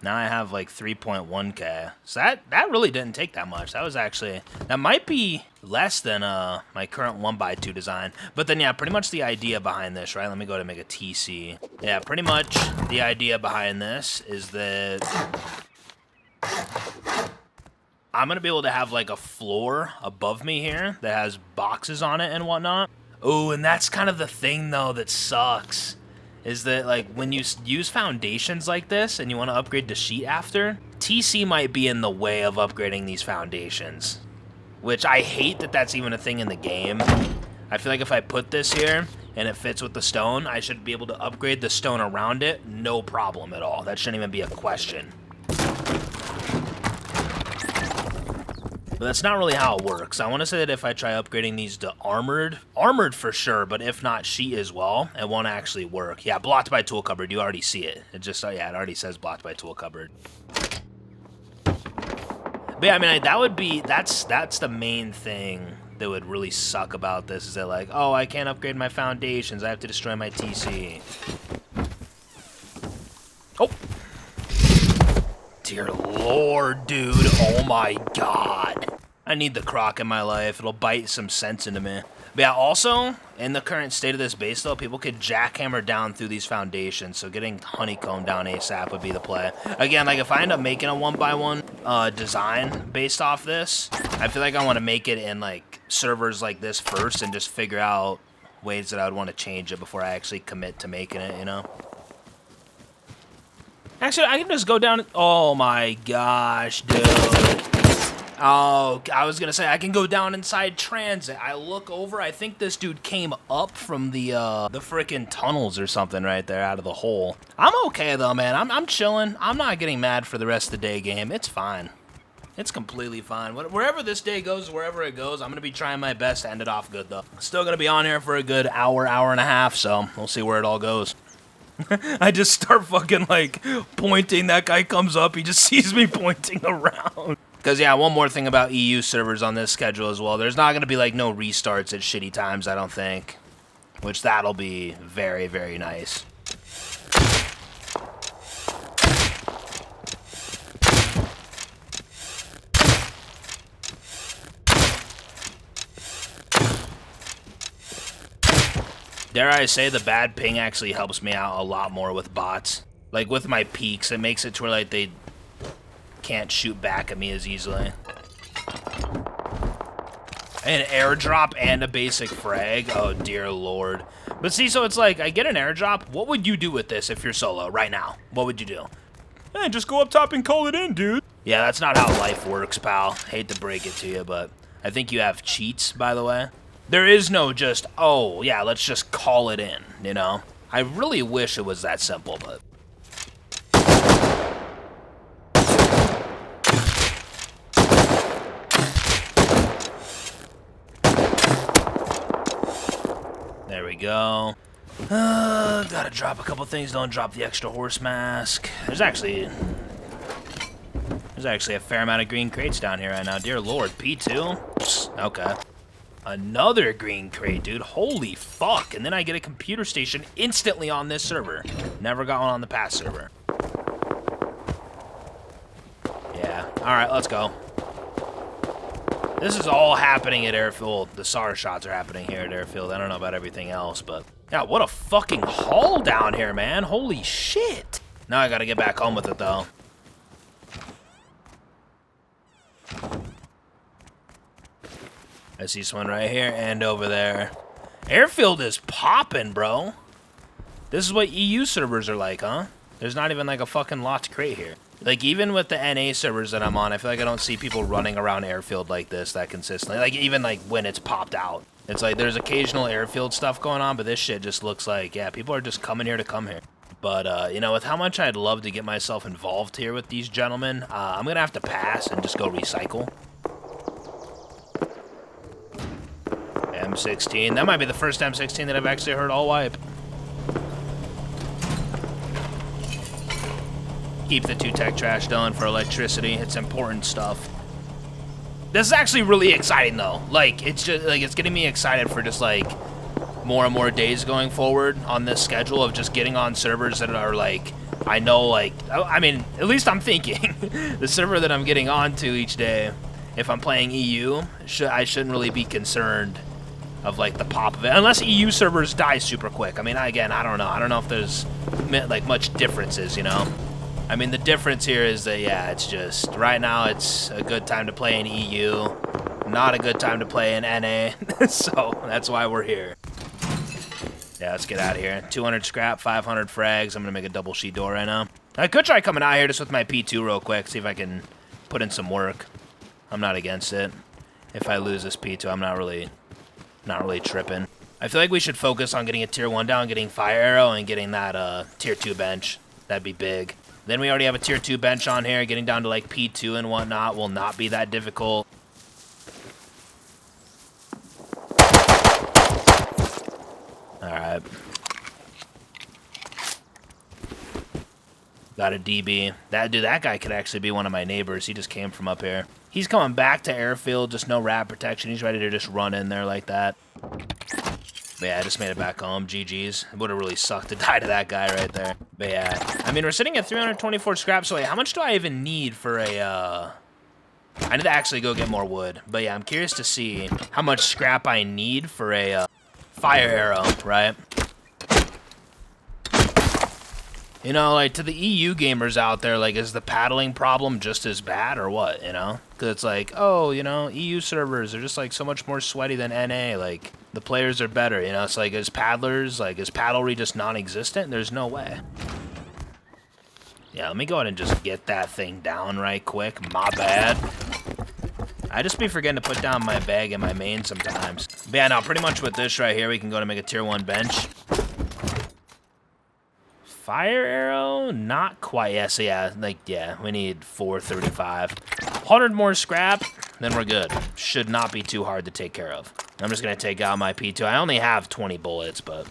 Now I have like 3.1k. So that really didn't take that much. That was actually, that might be less than my current 1x2 design. But then yeah, pretty much the idea behind this, right? Let me go to make a TC. Yeah, pretty much the idea behind this is that I'm gonna be able to have like a floor above me here that has boxes on it and whatnot. Oh, and that's kind of the thing though that sucks. Is that, like, when you use foundations like this and you want to upgrade to sheet after, TC might be in the way of upgrading these foundations. Which I hate that that's even a thing in the game. I feel like if I put this here and it fits with the stone, I should be able to upgrade the stone around it, no problem at all. That shouldn't even be a question. But that's not really how it works. I want to say that if I try upgrading these to armored for sure, but if not sheet as well, it won't actually work. Yeah, blocked by tool cupboard, you already see it. It just, yeah, it already says blocked by tool cupboard. But yeah, I mean, that would be, that's the main thing that would really suck about this, is that like, oh, I can't upgrade my foundations, I have to destroy my TC. Oh! Dear Lord, dude. Oh my God. I need the croc in my life. It'll bite some sense into me. But yeah, also, in the current state of this base, though, people could jackhammer down through these foundations, so getting honeycomb down ASAP would be the play. Again, like, if I end up making a 1x1 design based off this, I feel like I want to make it in, like, servers like this first and just figure out ways that I would want to change it before I actually commit to making it, you know? Actually, I can just go down... Oh, my gosh, dude. Oh, I was gonna say, I can go down inside transit. I look over, I think this dude came up from the frickin' tunnels or something right there out of the hole. I'm okay, though, man. I'm chilling. I'm not getting mad for the rest of the day game. It's fine. It's completely fine. Wherever this day goes, wherever it goes, I'm gonna be trying my best to end it off good, though. Still gonna be on here for a good hour, hour and a half, so we'll see where it all goes. I just start fucking, like, pointing. That guy comes up. He just sees me pointing around. Because, yeah, one more thing about EU servers on this schedule as well. There's not going to be, like, no restarts at shitty times, I don't think. Which, that'll be very, very nice. Dare I say, the bad ping actually helps me out a lot more with bots. Like, with my peaks, it makes it to where, like, they can't shoot back at me as easily. An airdrop and a basic frag? Oh, dear Lord. But see, so it's like, I get an airdrop. What would you do with this if you're solo right now? What would you do? Hey, just go up top and call it in, dude. Yeah, that's not how life works, pal. Hate to break it to you, but I think you have cheats, by the way. There is no just, oh, yeah, let's just call it in, you know? I really wish it was that simple, but... There we go. Gotta drop a couple things. Don't drop the extra horse mask. There's actually a fair amount of green crates down here right now. Dear Lord, P2? Psst, okay. Another green crate, dude. Holy fuck. And then I get a computer station instantly on this server. Never got one on the past server. Yeah. Alright, let's go. This is all happening at Airfield. The SAR shots are happening here at Airfield. I don't know about everything else, but... Yeah, what a fucking haul down here, man. Holy shit. Now I gotta get back home with it, though. I see someone right here and over there. Airfield is popping, bro. This is what EU servers are like, huh? There's not even like a fucking locked crate here. Like, even with the NA servers that I'm on, I feel like I don't see people running around Airfield like this that consistently. Like, even like when it's popped out. It's like there's occasional Airfield stuff going on, but this shit just looks like, yeah, people are just coming here to come here. But, you know, with how much I'd love to get myself involved here with these gentlemen, I'm going to have to pass and just go recycle. M16. That might be the first M16 that I've actually heard all wipe. Keep the 2-tech trash done for electricity. It's important stuff. This is actually really exciting, though. Like, it's just, like, it's getting me excited for just, like, more and more days going forward on this schedule of just getting on servers that are, like, I know, like, I mean, at least I'm thinking, the server that I'm getting onto each day, if I'm playing EU, I shouldn't really be concerned of, like, the pop of it. Unless EU servers die super quick. I mean, again, I don't know. I don't know if there's, like, much differences, you know? I mean, the difference here is that, yeah, it's just, right now it's a good time to play in EU, not a good time to play in NA, so that's why we're here. Yeah, let's get out of here. 200 scrap, 500 frags. I'm going to make a double sheet door right now. I could try coming out here just with my P2 real quick, see if I can put in some work. I'm not against it. If I lose this P2, I'm not really tripping. I feel like we should focus on getting a tier 1 down, getting fire arrow, and getting that tier 2 bench. That'd be big. Then we already have a tier 2 bench on here. Getting down to like P2 and whatnot will not be that difficult. Alright. Got a DB. That guy could actually be one of my neighbors. He just came from up here. He's coming back to Airfield, just no rad protection. He's ready to just run in there like that. But yeah, I just made it back home. GG's. It would have really sucked to die to that guy right there. But yeah, I mean, we're sitting at 324 scrap, so wait, how much do I even need for a, I need to actually go get more wood. But yeah, I'm curious to see how much scrap I need for a fire arrow, right? You know, like, to the EU gamers out there, like, is the paddling problem just as bad or what, you know? Because it's like, oh, you know, EU servers are just, like, so much more sweaty than NA. Like, the players are better, you know? It's like, as paddlers, like, is paddlery just non-existent? There's no way. Yeah, let me go ahead and just get that thing down right quick. My bad. I just be forgetting to put down my bag and my main sometimes. But yeah, no, pretty much with this right here, we can go to make a tier 1 bench. Fire arrow? Not quite. Yeah, so yeah, like, yeah, we need 435. 100 more scrap, then we're good. Should not be too hard to take care of. I'm just going to take out my P2. I only have 20 bullets, but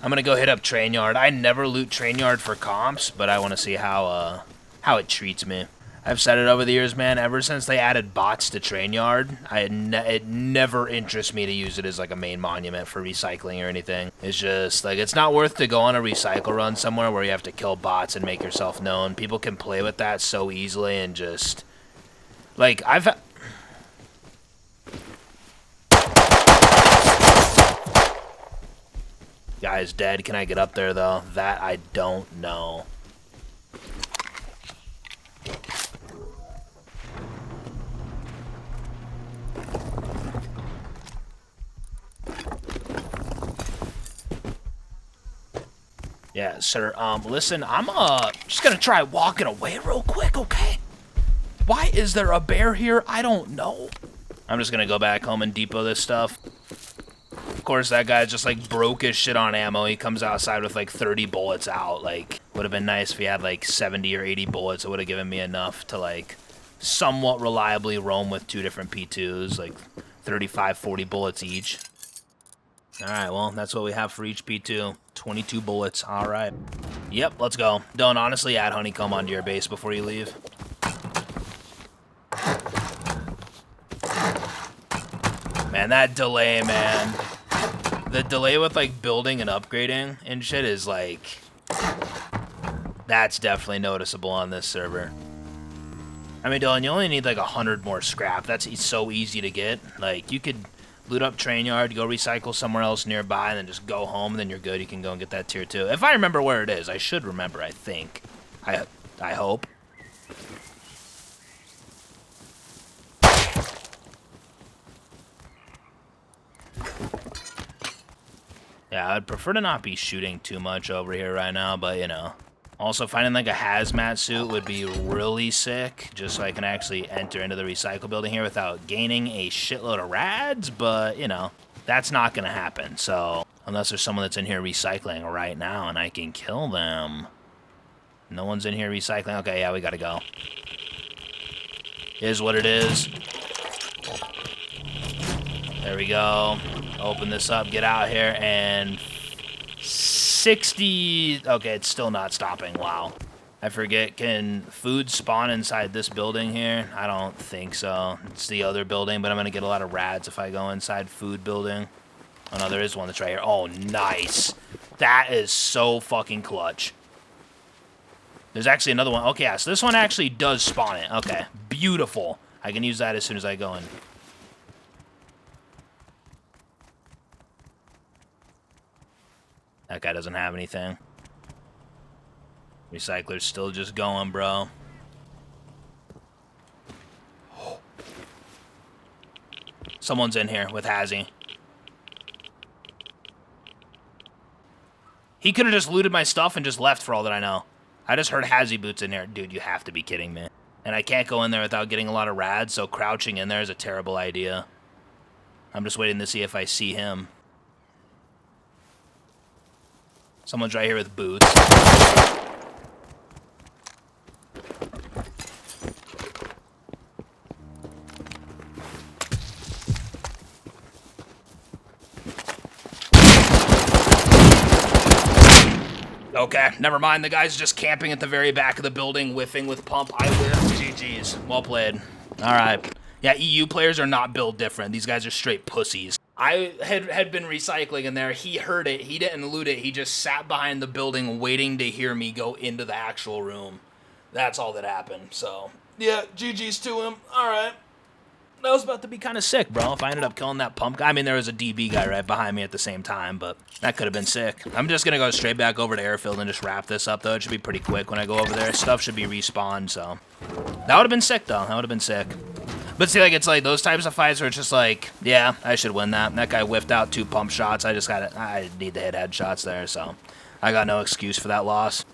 I'm going to go hit up Train Yard. I never loot Train Yard for comps, but I want to see how it treats me. I've said it over the years, man, ever since they added bots to Train Yard, it never interests me to use it as, like, a main monument for recycling or anything. It's just, like, it's not worth to go on a recycle run somewhere where you have to kill bots and make yourself known. People can play with that so easily and just, like, Guy's dead. Can I get up there, though? That I don't know. Yeah, sir. Listen, I'm just gonna try walking away real quick, okay? Why is there a bear here? I don't know. I'm just gonna go back home and depot this stuff. Of course, that guy just, like, broke his shit on ammo. He comes outside with, like, 30 bullets out. Like, would have been nice if he had, like, 70 or 80 bullets. It would have given me enough to, like, somewhat reliably roam with 2 different P2s, like 35, 40 bullets each. Alright, well, that's what we have for each P2. 22 bullets. Alright. Yep, let's go. Don't honestly add honeycomb onto your base before you leave. Man, that delay, man. The delay with, like, building and upgrading and shit is, like, that's definitely noticeable on this server. I mean, Dylan, you only need, like, 100 more scrap. That's so easy to get. Like, you could loot up Train Yard, go recycle somewhere else nearby, and then just go home, and then you're good. You can go and get that tier 2. If I remember where it is. I should remember, I think. I hope. Yeah, I'd prefer to not be shooting too much over here right now, but, you know. Also, finding, like, a hazmat suit would be really sick, just so I can actually enter into the recycle building here without gaining a shitload of rads, but, you know, that's not going to happen, so unless there's someone that's in here recycling right now and I can kill them. No one's in here recycling. Okay, yeah, we got to go. Is what it is. There we go. Open this up, get out here, and 60... Okay, it's still not stopping. Wow. I forget, can food spawn inside this building here? I don't think so. It's the other building, but I'm going to get a lot of rads if I go inside food building. Oh, no, there is one that's right here. Oh, nice. That is so fucking clutch. There's actually another one. Okay, yeah, so this one actually does spawn it. Okay, beautiful. I can use that as soon as I go in. That guy doesn't have anything. Recycler's still just going, bro. Someone's in here with Hazzy. He could have just looted my stuff and just left for all that I know. I just heard Hazzy boots in here. Dude, you have to be kidding me. And I can't go in there without getting a lot of rads, so crouching in there is a terrible idea. I'm just waiting to see if I see him. Someone's right here with boots. Okay, never mind. The guy's just camping at the very back of the building, whiffing with pump. I whiff. GG's. Well played. All right. Yeah, EU players are not built different. These guys are straight pussies. I had been recycling in there. He heard it. He didn't loot it. He just sat behind the building waiting to hear me go into the actual room. That's all that happened. So, yeah, GG's to him. All right. That was about to be kind of sick, bro. If I ended up killing that pump guy. I mean, there was a DB guy right behind me at the same time, but that could have been sick. I'm just going to go straight back over to airfield and just wrap this up, though. It should be pretty quick when I go over there. Stuff should be respawned, so. That would have been sick, though. That would have been sick. But see, like, it's like those types of fights where it's just like, yeah, I should win that. That guy whiffed out 2 pump shots. I need to hit headshots there, so I got no excuse for that loss.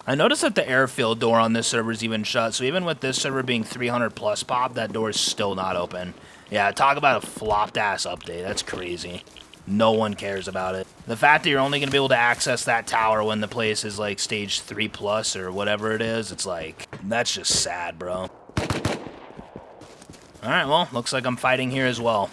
I noticed that the airfield door on this server is even shut, so even with this server being 300 plus pop, that door is still not open. Yeah, talk about a flopped-ass update. That's crazy. No one cares about it. The fact that you're only going to be able to access that tower when the place is, like, stage 3 plus or whatever it is, it's like, that's just sad, bro. Alright, well, looks like I'm fighting here as well.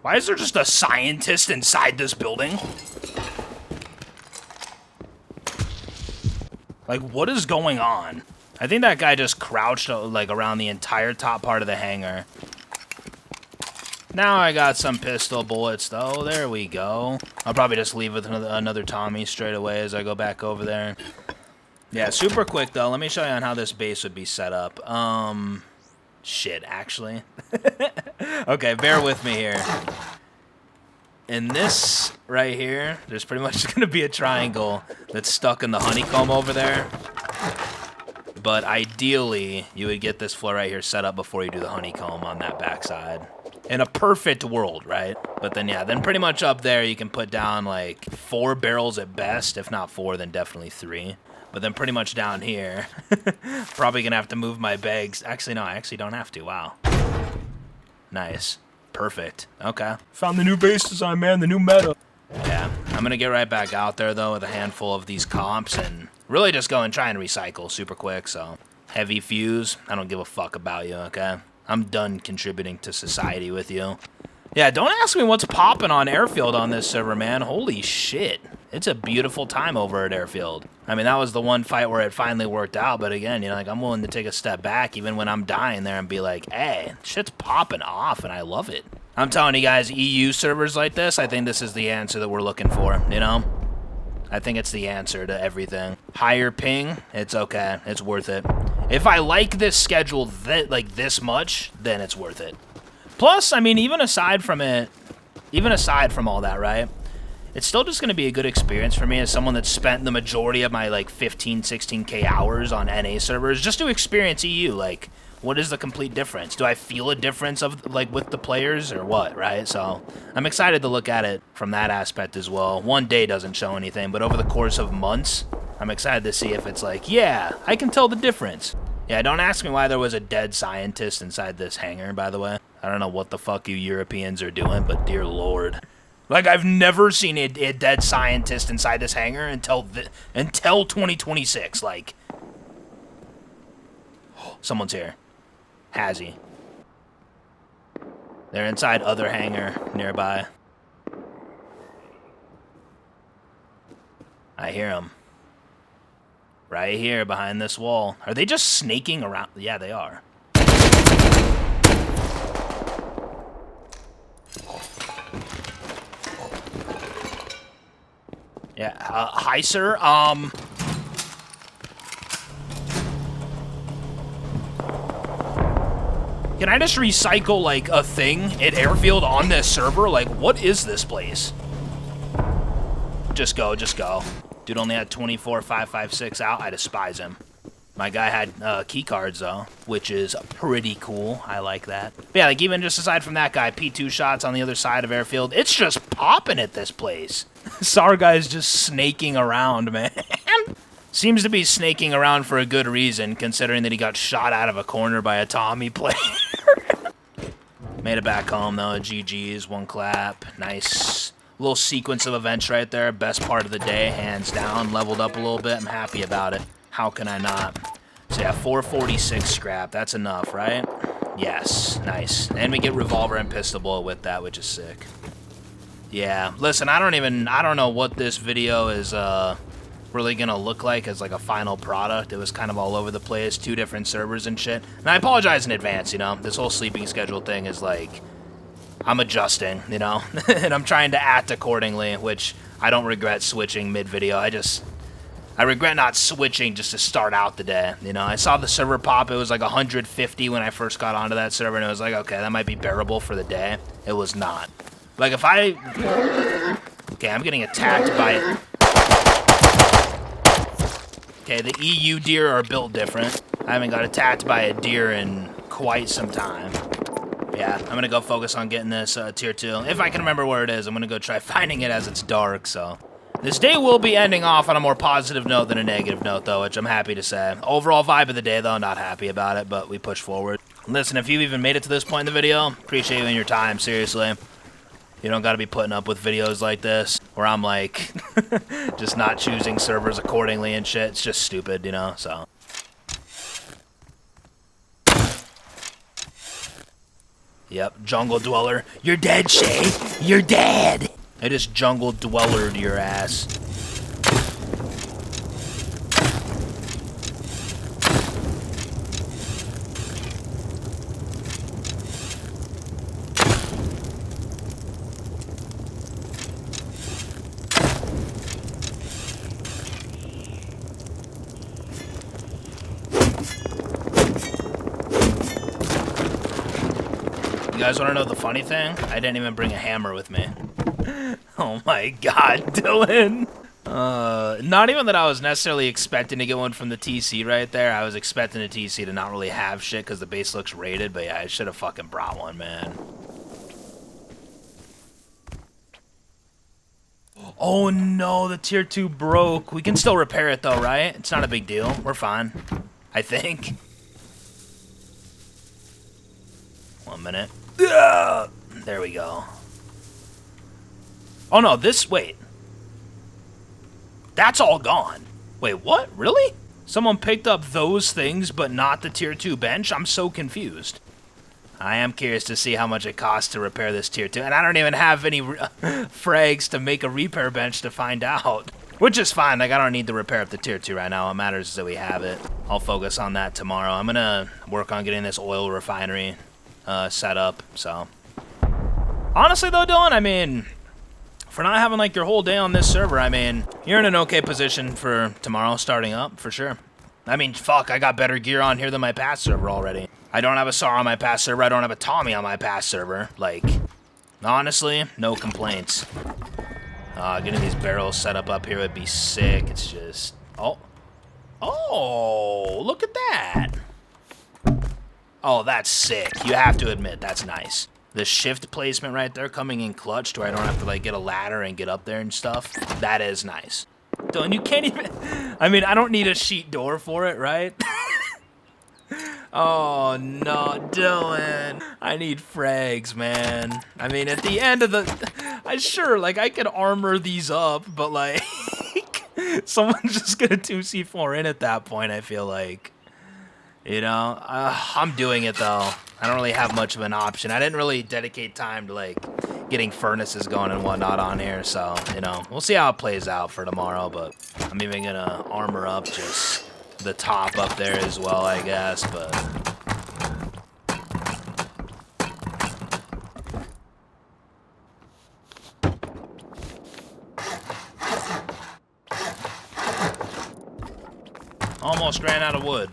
Why is there just a scientist inside this building? Like, what is going on? I think that guy just crouched, like, around the entire top part of the hangar. Now I got some pistol bullets, though. There we go. I'll probably just leave with another Tommy straight away as I go back over there. Yeah, super quick, though. Let me show you on how this base would be set up. Shit, actually. Okay, bear with me here. In this right here, there's pretty much going to be a triangle that's stuck in the honeycomb over there. But ideally, you would get this floor right here set up before you do the honeycomb on that backside. In a perfect world, right? But then, yeah, then pretty much up there, you can put down, like, 4 barrels at best. If not 4, then definitely 3. But then pretty much down here, probably going to have to move my bags. Actually, no, I actually don't have to. Wow. Nice. Perfect. Okay. Found the new base design, man. The new meta. Yeah. I'm going to get right back out there, though, with a handful of these comps and really just go and try and recycle super quick. So, heavy fuse. I don't give a fuck about you, okay? I'm done contributing to society with you. Yeah, don't ask me what's popping on Airfield on this server, man. Holy shit. It's a beautiful time over at Airfield. I mean, that was the one fight where it finally worked out, but again, you know, like, I'm willing to take a step back even when I'm dying there and be like, hey, shit's popping off, and I love it. I'm telling you guys, EU servers like this, I think this is the answer that we're looking for, you know? I think it's the answer to everything. Higher ping, it's okay. It's worth it. If I like this schedule like this much, then it's worth it. Plus, I mean, even aside from all that, right? It's still just going to be a good experience for me as someone that's spent the majority of my, like, 15, 16K hours on NA servers just to experience EU. Like, what is the complete difference? Do I feel a difference of, like, with the players or what, right? So, I'm excited to look at it from that aspect as well. One day doesn't show anything, but over the course of months, I'm excited to see if it's like, yeah, I can tell the difference. Yeah, don't ask me why there was a dead scientist inside this hangar, by the way. I don't know what the fuck you Europeans are doing, but dear lord. Like, I've never seen a dead scientist inside this hangar until 2026. Like, someone's here. Has he? They're inside other hangar nearby. I hear them. Right here behind this wall. Are they just snaking around? Yeah, they are. Yeah, hi, sir. Can I just recycle, like, a thing at Airfield on this server? Like, what is this place? Just go, just go. Dude only had 24,556 out. I despise him. My guy had key cards, though, which is pretty cool. I like that. But yeah, like, even just aside from that guy, P2 shots on the other side of Airfield, it's just popping at this place. Our guy's just snaking around, man. Seems to be snaking around for a good reason, considering that he got shot out of a corner by a Tommy player. Made it back home, though. GG's, one clap. Nice little sequence of events right there. Best part of the day, hands down. Leveled up a little bit. I'm happy about it. How can I not? So yeah, 446 scrap. That's enough, right? Yes, nice. And we get revolver and pistol bullet with that, which is sick. Yeah, listen, I don't know what this video is really gonna look like as like a final product. It was kind of all over the place, 2 different servers and shit. And I apologize in advance, you know. This whole sleeping schedule thing is like, I'm adjusting, you know. And I'm trying to act accordingly, which I don't regret switching mid-video. I regret not switching just to start out the day. You know, I saw the server pop. It was like 150 when I first got onto that server, and it was like, okay, that might be bearable for the day. It was not. Like, if I... Okay, I'm getting attacked by... Okay, the EU deer are built different. I haven't got attacked by a deer in quite some time. Yeah, I'm gonna go focus on getting this tier 2. If I can remember where it is, I'm gonna go try finding it as it's dark, so... This day will be ending off on a more positive note than a negative note, though, which I'm happy to say. Overall vibe of the day, though, not happy about it, but we push forward. Listen, if you've even made it to this point in the video, appreciate you and your time, seriously. You don't gotta be putting up with videos like this, where I'm, like, just not choosing servers accordingly and shit. It's just stupid, you know, so. Yep, jungle dweller. You're dead, Shay. You're dead. I just jungle dwellered your ass. You guys want to know the funny thing? I didn't even bring a hammer with me. Oh my god, Dylan! Not even that I was necessarily expecting to get one from the TC right there. I was expecting the TC to not really have shit because the base looks rated, but yeah, I should have fucking brought one, man. Oh no, the tier 2 broke. We can still repair it though, right? It's not a big deal. We're fine. I think. 1 minute. Ugh! There we go. Oh no, wait. That's all gone. Wait, what? Really? Someone picked up those things, but not the tier 2 bench? I'm so confused. I am curious to see how much it costs to repair this tier 2, and I don't even have any frags to make a repair bench to find out. Which is fine, like I don't need to repair up the tier 2 right now. What matters is that we have it. I'll focus on that tomorrow. I'm gonna work on getting this oil refinery set up, so. Honestly though, Dylan, I mean, for not having like your whole day on this server, I mean, you're in an okay position for tomorrow starting up, for sure. I mean, fuck, I got better gear on here than my past server already. I don't have a SAR on my past server, I don't have a Tommy on my past server. Like, honestly, no complaints. Getting these barrels set up here would be sick. It's just, oh, look at that. Oh, that's sick. You have to admit, that's nice. The shift placement right there coming in clutch to where I don't have to like get a ladder and get up there and stuff. That is nice. Dylan, you can't even, I mean, I don't need a sheet door for it, right? Oh no, Dylan. I need frags, man. I mean, at the end of the, sure, like I could armor these up, but like, someone's just gonna 2C4 in at that point, I feel like. You know, I'm doing it though. I don't really have much of an option. I didn't really dedicate time to like getting furnaces going and whatnot on here, so you know, we'll see how it plays out for tomorrow. But I'm even gonna armor up just the top up there as well, I guess. But almost ran out of wood.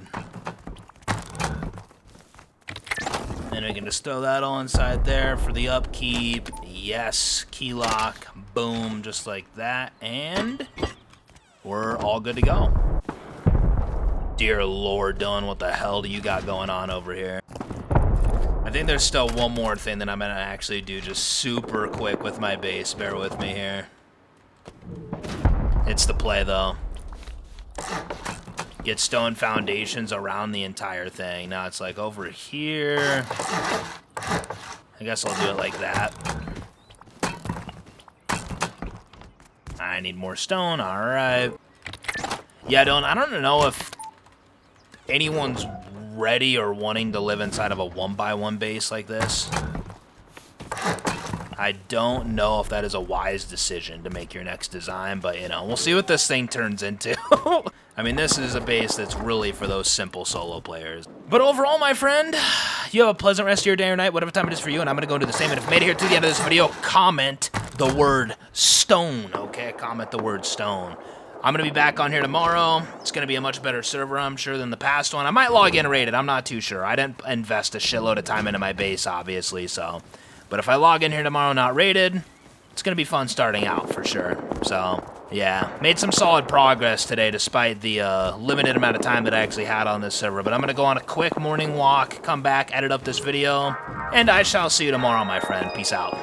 And we can just throw that all inside there for the upkeep. Yes, key lock, boom, just like that, and we're all good to go. Dear Lord, Dylan, what the hell do you got going on over here? I think there's still one more thing that I'm gonna actually do just super quick with my base. Bear with me here. It's the play, though. Get stone foundations around the entire thing. Now it's like over here. I guess I'll do it like that. I need more stone. All right. Yeah, I don't know if anyone's ready or wanting to live inside of a 1x1 base like this. I don't know if that is a wise decision to make your next design, but, you know, we'll see what this thing turns into. I mean, this is a base that's really for those simple solo players. But overall, my friend, you have a pleasant rest of your day or night, whatever time it is for you, and I'm going to go do the same. And if you made it here to the end of this video, comment the word stone, okay? Comment the word stone. I'm going to be back on here tomorrow. It's going to be a much better server, I'm sure, than the past one. I might log in rated. I'm not too sure. I didn't invest a shitload of time into my base, obviously, so... But if I log in here tomorrow not rated, it's going to be fun starting out for sure. So, yeah. Made some solid progress today despite the limited amount of time that I actually had on this server. But I'm going to go on a quick morning walk, come back, edit up this video, and I shall see you tomorrow, my friend. Peace out.